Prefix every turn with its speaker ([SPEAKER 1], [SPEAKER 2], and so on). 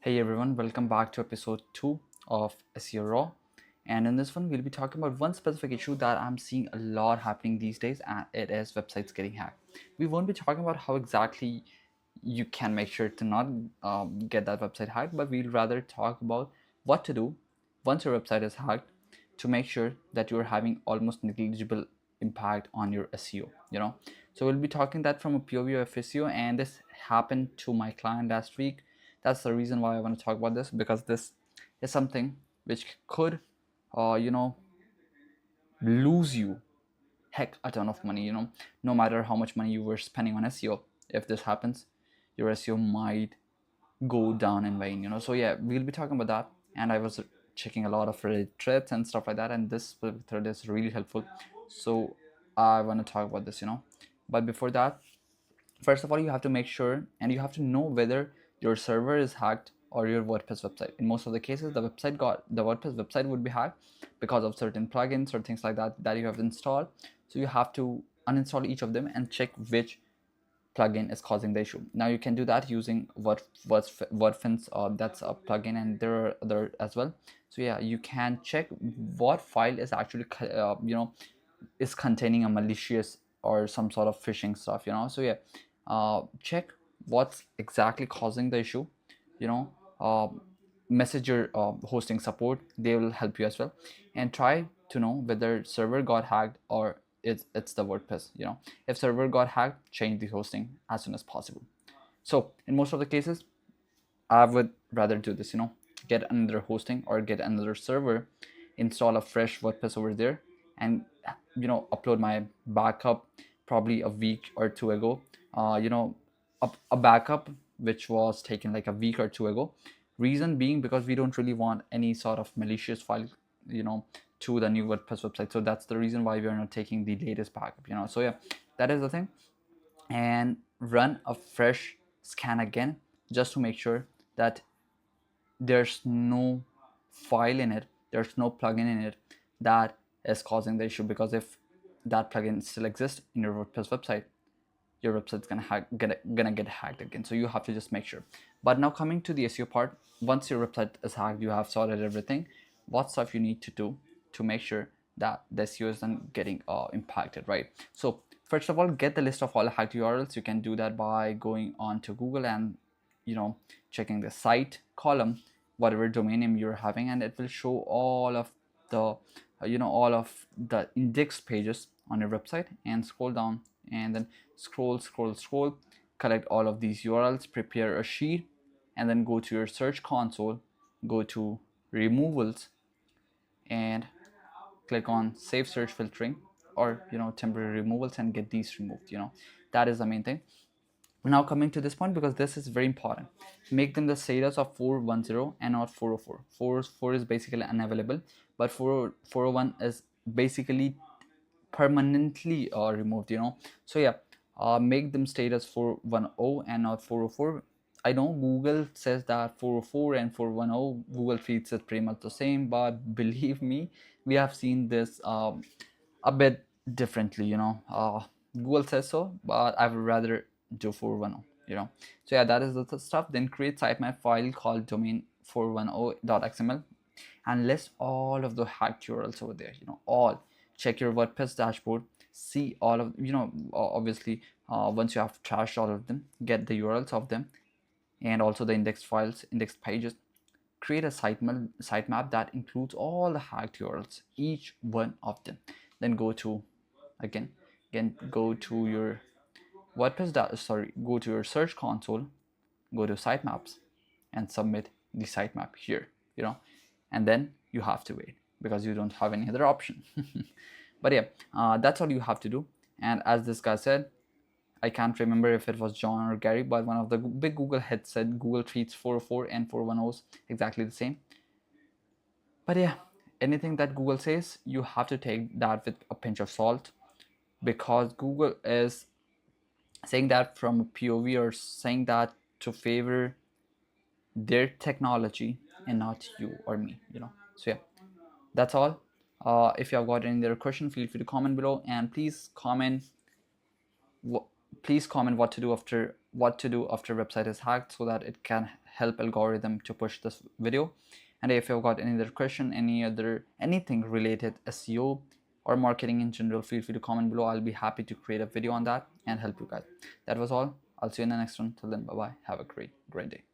[SPEAKER 1] Hey everyone, welcome back to episode 2 of SEO Raw. And in this one, we'll be talking about one specific issue that I'm seeing a lot happening these days, and it is websites getting hacked. We won't be talking about how exactly you can make sure to not get that website hacked, but we'll rather talk about what to do once your website is hacked to make sure that you're having almost negligible impact on your SEO. So we'll be talking that from a POV of SEO, and this happened to my client last week. That's the reason why I want to talk about this, because this is something which could uh, you know lose you heck a ton of money. No matter how much money you were spending on SEO, if this happens, your SEO might go down in vain. So yeah, we'll be talking about that. And I was checking a lot of Reddit threads and stuff like that, and this thread is really helpful, so I want to talk about this. But before that, first of all, you have to make sure and you have to know whether your server is hacked or your WordPress website. In most of the cases, the WordPress website would be hacked because of certain plugins or things like that you have installed. So you have to uninstall each of them and check which plugin is causing the issue. Now you can do that using WordFence. That's a plugin, and there are other as well. So yeah, you can check what file is actually is containing a malicious or some sort of phishing stuff. So yeah, check what's exactly causing the issue. you know uh, Message your hosting support, they will help you as well, and try to know whether server got hacked or it's the WordPress. If server got hacked, change the hosting as soon as possible. So in most of the cases, I would rather do this. Get another hosting or get another server, install a fresh WordPress over there, and upload my backup probably a week or two ago. A backup which was taken like a week or two ago. Reason being because we don't really want any sort of malicious file, you know, to the new WordPress website. So that's the reason why we are not taking the latest backup. So yeah, that is the thing. And run a fresh scan again, just to make sure that there's no file in it, there's no plugin in it that is causing the issue. Because if that plugin still exists in your WordPress website, your website's gonna get hacked again. So you have to just make sure. But now, coming to the SEO part, once your website is hacked, you have sorted everything. What stuff you need to do to make sure that the SEO isn't getting impacted, right? So first of all, get the list of all hacked URLs. You can do that by going on to Google and checking the site column, whatever domain name you're having, and it will show all of the all of the index pages on your website. And scroll down, and then scroll, collect all of these URLs, prepare a sheet, and then go to your search console, go to removals, and click on save search filtering, or temporary removals, and get these removed. That is the main thing. Now, coming to this point, because this is very important, make them the status of 410 and not 404. 404 is basically unavailable, but 401 is basically permanently removed. So yeah, make them status 410 and not 404. I know Google says that 404 and 410, Google treats it pretty much the same, but believe me, we have seen this a bit differently. Google says so, but I would rather do 410. So yeah, that is the stuff. Then create sitemap file called domain 410.xml and list all of the hacked URLs over there. All. Check your WordPress dashboard, see all of, obviously, once you have trashed all of them, get the URLs of them, and also the index files, index pages. Create a sitemap that includes all the hacked URLs, each one of them. Then go to, again go to your go to your search console, go to sitemaps, and submit the sitemap here. And then you have to wait, because you don't have any other option. But yeah, that's all you have to do. And as this guy said, I can't remember if it was John or Gary, but one of the big Google heads said Google treats 404 and 410s exactly the same. But yeah, anything that Google says, you have to take that with a pinch of salt, because Google is saying that from a POV, or saying that to favor their technology and not you or me. So yeah, that's all. If you have got any other question, feel free to comment below, and please comment what to do after website is hacked, so that it can help algorithm to push this video. And if you've got any other question, anything related SEO or marketing in general, feel free to comment below. I'll be happy to create a video on that and help you guys. That was all. I'll see you in the next one. Till then, bye bye. Have a great day.